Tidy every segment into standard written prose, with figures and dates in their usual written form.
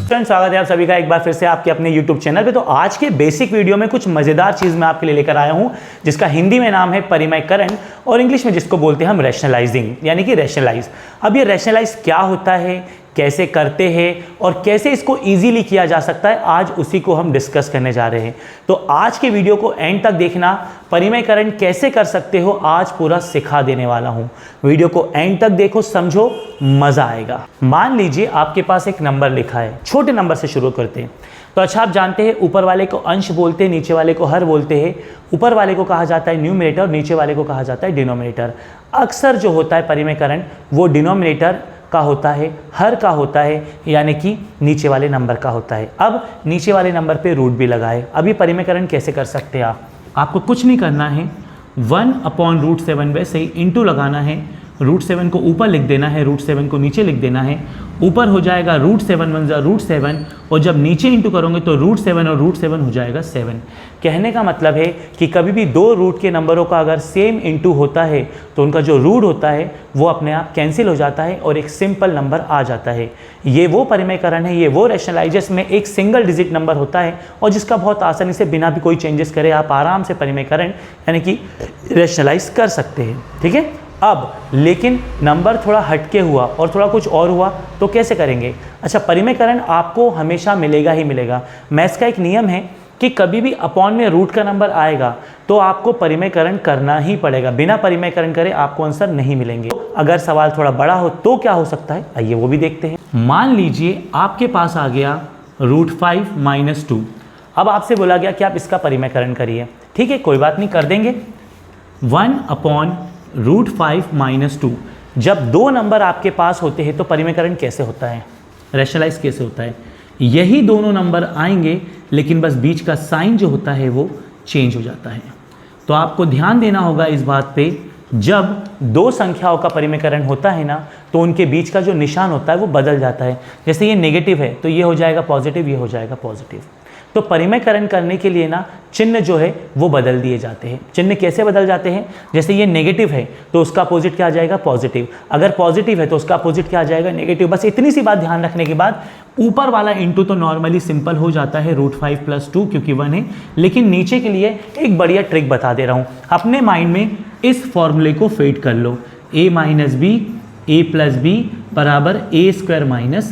Friends, स्वागत है आप सभी का एक बार फिर से आपके अपने YouTube चैनल पे। तो आज के बेसिक वीडियो में कुछ मज़ेदार चीज़ मैं आपके लिए लेकर आया हूँ, जिसका हिंदी में नाम है परिमेयकरण और इंग्लिश में जिसको बोलते हैं हम रैशनलाइजिंग, यानी कि रैशनलाइज। अब ये रैशनलाइज क्या होता है, कैसे करते हैं और कैसे इसको इजीली किया जा सकता है, आज उसी को हम डिस्कस करने जा रहे हैं। तो आज के वीडियो को एंड तक देखना, परिमेयकरण कैसे कर सकते हो आज पूरा सिखा देने वाला हूं। वीडियो को एंड तक देखो, समझो, मजा आएगा। मान लीजिए आपके पास एक नंबर लिखा है, छोटे नंबर से शुरू करते हैं। तो अच्छा, आप जानते हैं ऊपर वाले को अंश बोलते हैं, नीचे वाले को हर बोलते हैं। ऊपर वाले को कहा जाता है न्यूमरेटर और नीचे वाले को कहा जाता है डिनोमिनेटर। अक्सर जो होता है परिमेयकरण वो डिनोमिनेटर का होता है, हर का होता है, यानी कि नीचे वाले नंबर का होता है। अब नीचे वाले नंबर पे रूट भी लगाए। अब ये परिमेयकरण कैसे कर सकते हैं आपको कुछ नहीं करना है, 1/√7 वैसे ही इंटू लगाना है। √7 को ऊपर लिख देना है, √7 को नीचे लिख देना है। ऊपर हो जाएगा √7 1 √7 और जब नीचे इंटू करोगे तो √7 और √7 हो जाएगा 7। कहने का मतलब है कि कभी भी दो रूट के नंबरों का अगर सेम इंटू होता है तो उनका जो रूट होता है वो अपने आप कैंसिल हो जाता है और एक सिंपल नंबर आ जाता है। ये वो परिमेयकरण है, ये वो रैशनलाइजर्स में एक सिंगल डिजिट नंबर होता है और जिसका बहुत आसानी से बिना भी कोई चेंजेस करे आप आराम से परिमेयकरण यानी कि रैशनलाइज कर सकते हैं। ठीक है। अब लेकिन नंबर थोड़ा हटके हुआ और थोड़ा कुछ और हुआ तो कैसे करेंगे? अच्छा, परिमेयकरण आपको हमेशा मिलेगा ही मिलेगा। मैथ्स का एक नियम है कि कभी भी अपॉन में रूट का नंबर आएगा तो आपको परिमेयकरण करना ही पड़ेगा। बिना परिमेयकरण करे आपको आंसर नहीं मिलेंगे। अगर सवाल थोड़ा बड़ा हो तो क्या हो सकता है, आइए वो भी देखते हैं। मान लीजिए आपके पास आ गया √5 - 2। अब आपसे बोला गया कि आप इसका परिमेयकरण करिए। ठीक है, कोई बात नहीं, कर देंगे। 1/√5 - 2। जब दो नंबर आपके पास होते हैं तो परिमेयकरण कैसे होता है, रैशनलाइज कैसे होता है? यही दोनों नंबर आएंगे लेकिन बस बीच का साइन जो होता है वो चेंज हो जाता है। तो आपको ध्यान देना होगा इस बात पे, जब दो संख्याओं का परिमेयकरण होता है ना तो उनके बीच का जो निशान होता है वो बदल जाता है। जैसे ये नेगेटिव है तो ये हो जाएगा पॉजिटिव, ये हो जाएगा पॉजिटिव। तो परिमेयकरण करने के लिए ना चिन्ह जो है वो बदल दिए जाते हैं। चिन्ह कैसे बदल जाते हैं? जैसे ये नेगेटिव है तो उसका अपोजिट क्या आ जाएगा, पॉजिटिव। अगर पॉजिटिव है तो उसका अपोजिट क्या आ जाएगा, नेगेटिव। बस इतनी सी बात ध्यान रखने के बाद ऊपर वाला इंटू तो नॉर्मली सिंपल हो जाता है, √5 + 2 क्योंकि 1 है। लेकिन नीचे के लिए एक बढ़िया ट्रिक बता दे रहा हूँ। अपने माइंड में इस फॉर्मूले को फेड कर लो, a - b a + b बराबर a²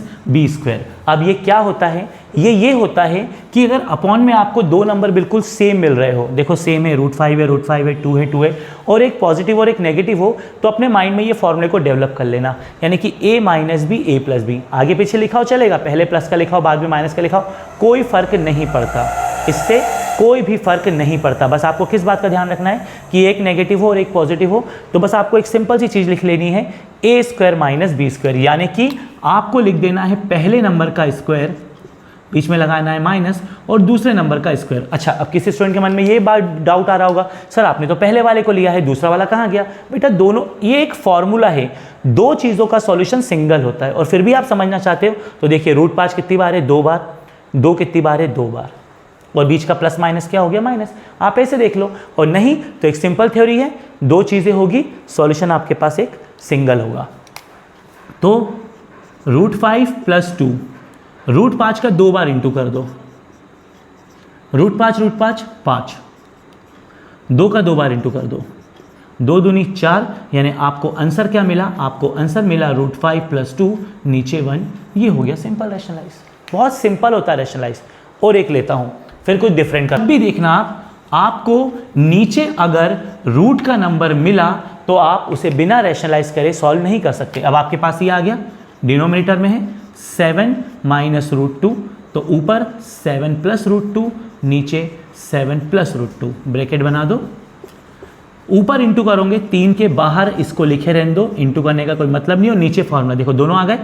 - b²। अब ये क्या होता है? ये होता है कि अगर अपॉन में आपको दो नंबर बिल्कुल सेम मिल रहे हो, देखो सेम है, √5 है, √5 है, 2 है, 2 है, और एक पॉजिटिव और एक नेगेटिव हो, तो अपने माइंड में ये फॉर्मूले को डेवलप कर लेना, यानी कि a - b a + b। आगे पीछे लिखा हो चलेगा, पहले प्लस का लिखा हो बाद में माइनस का लिखा हो, कोई फर्क नहीं पड़ता, इससे कोई भी फर्क नहीं पड़ता। बस आपको किस बात का ध्यान रखना है कि एक नेगेटिव हो और एक पॉजिटिव हो, तो बस आपको एक सिंपल सी चीज़ लिख लेनी है, a² - b², यानी कि आपको लिख देना है पहले नंबर का स्क्वायर, बीच में लगाना है माइनस, और दूसरे नंबर का स्क्वायर। अच्छा, अब किसी स्टूडेंट के मन में ये बात डाउट आ रहा होगा, सर आपने तो पहले वाले को लिया है, दूसरा वाला कहाँ गया? बेटा दोनों, ये एक फॉर्मूला है, दो चीज़ों का सॉल्यूशन सिंगल होता है। और फिर भी आप समझना चाहते हो तो देखिए, √5 कितनी बार है, 2 बार, 2 कितनी बार है, 2 बार, और बीच का प्लस माइनस क्या हो गया, माइनस। आप ऐसे देख लो, और नहीं तो एक सिंपल थ्योरी है, दो चीज़ें होगी, सॉल्यूशन आपके पास एक सिंगल होगा। तो √5 + 2, √5 का 2 बार इंटू कर दो, √5 5, 2 का 2 बार इंटू कर दो, 2 दूनी 4, यानी आपको आंसर क्या मिला? आपको आंसर मिला √5 + 2 नीचे 1। ये हो गया सिंपल रैशनलाइज। बहुत सिंपल होता है रैशनलाइज। और एक लेता हूं, फिर कुछ डिफरेंट कर भी देखना। आपको नीचे अगर रूट का नंबर मिला तो आप उसे बिना रैशनलाइज करे सॉल्व नहीं कर सकते। अब आपके पास ये आ गया, डिनोमिनेटर में है 7 - √2, तो ऊपर 7 + √2, नीचे 7 + √2, ब्रैकेट बना दो। ऊपर इंटू करोगे 3 के बाहर इसको लिखे रहने दो, इंटू करने का कोई मतलब नहीं। और नीचे फॉर्मूला देखो, दोनों आ गए,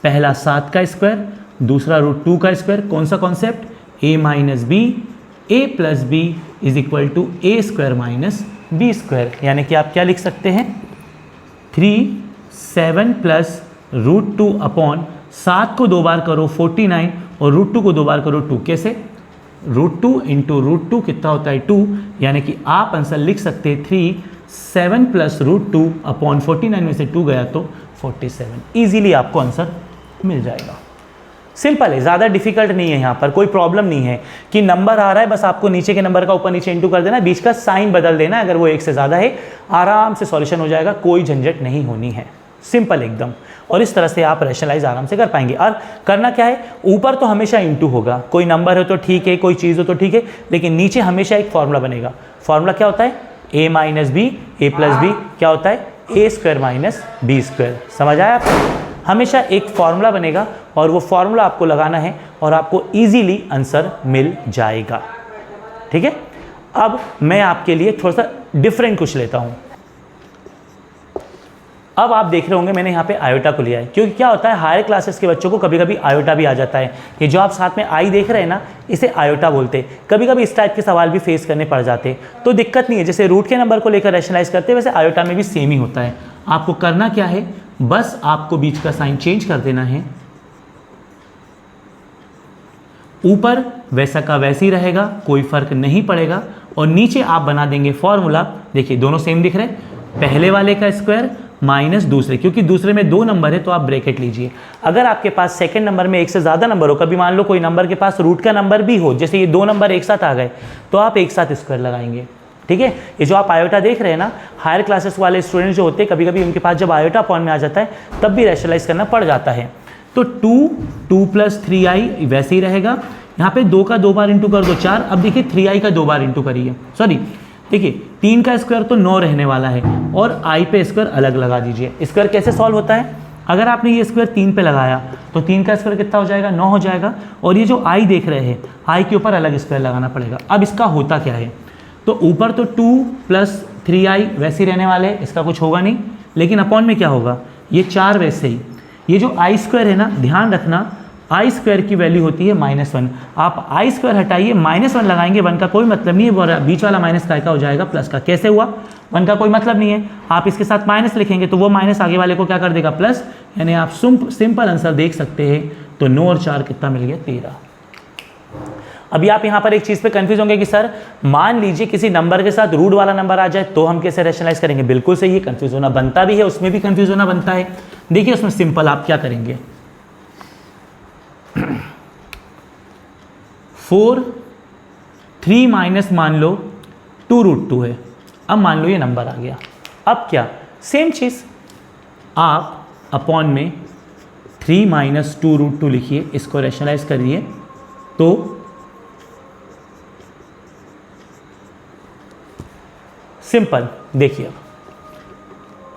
पहला 7 का स्क्वायर, दूसरा √2 का स्क्वायर। कौन सा concept? a - b a + b = a² - b², यानी कि आप क्या लिख सकते हैं, 3 7 + √2 अपॉन 7 को 2 बार करो 49 और √2 को 2 बार करो 2। कैसे? √2 × √2 कितना होता है, 2, यानी कि आप आंसर लिख सकते हैं 3 7 + √2 अपॉन 49 में से 2 गया तो 47। ईजिली आपको आंसर मिल जाएगा। सिंपल है, ज़्यादा डिफिकल्ट नहीं है, यहाँ पर कोई प्रॉब्लम नहीं है कि नंबर आ रहा है, बस आपको नीचे के नंबर का ऊपर नीचे इंटू कर देना, बीच का साइन बदल देना, अगर वो 1 से ज़्यादा है आराम से सॉल्यूशन हो जाएगा, कोई झंझट नहीं होनी है, सिंपल एकदम। और इस तरह से आप रैशनलाइज आराम से कर पाएंगे। और करना क्या है, ऊपर तो हमेशा इंटू होगा, कोई नंबर हो तो ठीक है, कोई चीज़ हो तो ठीक है, लेकिन नीचे हमेशा एक फॉर्मूला बनेगा। फॉर्मूला क्या होता है, a minus B, A plus B क्या होता है, A square minus B square. समझ आया आपको? हमेशा एक फॉर्मूला बनेगा और वो फॉर्मूला आपको लगाना है और आपको इजीली आंसर मिल जाएगा। ठीक है, अब मैं आपके लिए थोड़ा सा डिफरेंट कुछ लेता हूँ। अब आप देख रहे होंगे मैंने यहाँ पे आयोटा को लिया है, क्योंकि क्या होता है हायर क्लासेस के बच्चों को कभी कभी आयोटा भी आ जाता है। ये जो आप साथ में आई देख रहे हैं ना, इसे आयोटा बोलते हैं। कभी कभी इस टाइप के सवाल भी फेस करने पड़ जाते हैं, तो दिक्कत नहीं है। जैसे रूट के नंबर को लेकर रैशनलाइज करते हैं, वैसे आयोटा में भी सेम ही होता है। आपको करना क्या है, बस आपको बीच का साइन चेंज कर देना है, ऊपर वैसा का वैसे ही रहेगा, कोई फर्क नहीं पड़ेगा, और नीचे आप बना देंगे फॉर्मूला। देखिए दोनों सेम दिख रहे हैं, पहले वाले का स्क्वायर माइनस दूसरे, क्योंकि दूसरे में 2 नंबर है तो आप ब्रैकेट लीजिए। अगर आपके पास सेकंड नंबर में 1 से ज़्यादा नंबर हो, कभी मान लो कोई नंबर के पास रूट का नंबर भी हो, जैसे ये 2 नंबर एक साथ आ गए, तो आप एक साथ स्क्वायर लगाएंगे। ठीक है, ये जो आप आयोटा देख रहे हैं ना, हायर क्लासेस वाले स्टूडेंट जो होते हैं, कभी कभी उनके पास जब आयोटा अपॉन में आ जाता है तब भी रैशनलाइज करना पड़ जाता है। तो 2 प्लस 3i वैसे ही रहेगा, यहाँ पे 2 का 2 बार इंटू कर दो 4। अब देखिए 3i का 2 बार इंटू करिए, सॉरी देखिए 3 का स्क्वायर तो 9 रहने वाला है, और i पे स्क्वायर अलग लगा दीजिए। स्क्वायर कैसे सॉल्व होता है, अगर आपने ये स्क्वायर 3 पे लगाया तो 3 का स्क्वायर कितना हो जाएगा, 9 हो जाएगा, और ये जो i देख रहे हैं i के ऊपर अलग स्क्वायर लगाना पड़ेगा। अब इसका होता क्या है, तो ऊपर तो 2 प्लस 3i वैसे ही रहने वाले, इसका कुछ होगा नहीं, लेकिन अपॉन में क्या होगा, ये 4 वैसे ही। ये जो i स्क्वायर है ना, ध्यान रखना आई स्क्वायर की वैल्यू होती है -1। आप आई स्क्वायर हटाइए, -1 लगाएंगे, 1 का कोई मतलब नहीं है, बीच वाला माइनस का हो जाएगा प्लस का। कैसे हुआ, 1 का कोई मतलब नहीं है, आप इसके साथ माइनस लिखेंगे तो वो माइनस आगे वाले को क्या कर देगा, प्लस। यानी आप सिंपल आंसर देख सकते हैं। तो 9 और 4 कितना मिल गया, 13। अभी आप यहाँ पर एक चीज़ पे कंफ्यूज होंगे कि सर मान लीजिए किसी नंबर के साथ रूट वाला नंबर आ जाए तो हम कैसे रैशनलाइज करेंगे। बिल्कुल सही है, कंफ्यूज होना बनता भी है, उसमें भी कंफ्यूज होना बनता है। देखिए उसमें सिंपल आप क्या करेंगे, 4 3 माइनस मान लो 2√2 है। अब मान लो ये नंबर आ गया, अब क्या, सेम चीज़ आप अपॉन में 3 माइनस 2√2 लिखिए, इसको रैशनलाइज करिए तो सिंपल। देखिए अब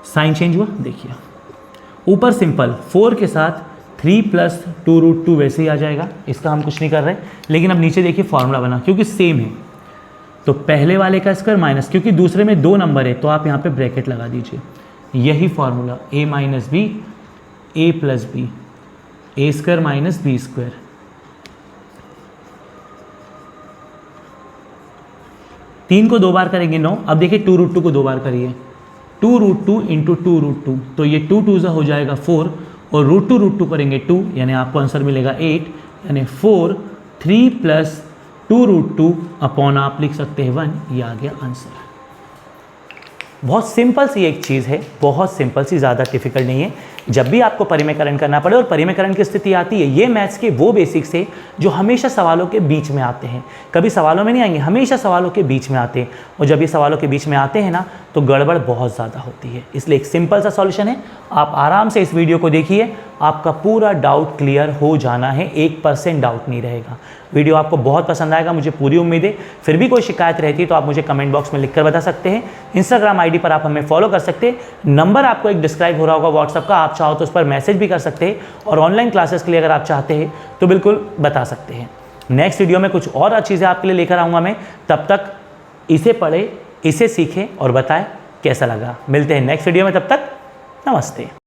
साइन चेंज हुआ, देखिए ऊपर सिंपल 4 के साथ 3 प्लस 2√2 वैसे ही आ जाएगा, इसका हम कुछ नहीं कर रहे। लेकिन अब नीचे देखिए फॉर्मूला बना, क्योंकि सेम है तो पहले वाले का स्क्वायर माइनस, क्योंकि दूसरे में 2 नंबर है तो आप यहाँ पे ब्रैकेट लगा दीजिए। यही formula a minus B, A plus B, A square minus B square. तीन को 2 बार करेंगे 9। अब देखिए 2√2 को 2 बार करिए, 2√2 इंटू 2√2, तो ये 2 2 हो जाएगा 4, और √2 करेंगे 2, यानी आपको आंसर मिलेगा 8, यानी 4 3 प्लस 2√2 अपॉन आप लिख सकते हैं 1, ये आ गया आंसर। बहुत सिंपल सी एक चीज़ है, बहुत सिंपल सी, ज़्यादा डिफिकल्ट नहीं है। जब भी आपको परिमेयकरण करना पड़े और परिमेयकरण की स्थिति आती है, ये मैथ्स के वो बेसिक्स है जो हमेशा सवालों के बीच में आते हैं, कभी सवालों में नहीं आएंगे, हमेशा सवालों के बीच में आते हैं। और जब ये सवालों के बीच में आते हैं ना, तो गड़बड़ बहुत ज़्यादा होती है। इसलिए एक सिंपल सा सॉल्यूशन है, आप आराम से इस वीडियो को देखिए, आपका पूरा डाउट क्लियर हो जाना है, 1% डाउट नहीं रहेगा। वीडियो आपको बहुत पसंद आएगा, मुझे पूरी उम्मीद है। फिर भी कोई शिकायत रहती है तो आप मुझे कमेंट बॉक्स में लिखकर बता सकते हैं। इंस्टाग्राम आईडी पर आप हमें फॉलो कर सकते हैं, नंबर आपको एक डिस्क्राइब हो रहा होगा व्हाट्सअप का, आप चाहो तो उस पर मैसेज भी कर सकते हैं। और ऑनलाइन क्लासेस के लिए अगर आप चाहते हैं तो बिल्कुल बता सकते हैं। नेक्स्ट वीडियो में कुछ और चीज़ें आपके लिए लेकर आऊँगा मैं, तब तक इसे पढ़े, इसे सीखें और बताएं कैसा लगा। मिलते हैं नेक्स्ट वीडियो में, तब तक नमस्ते।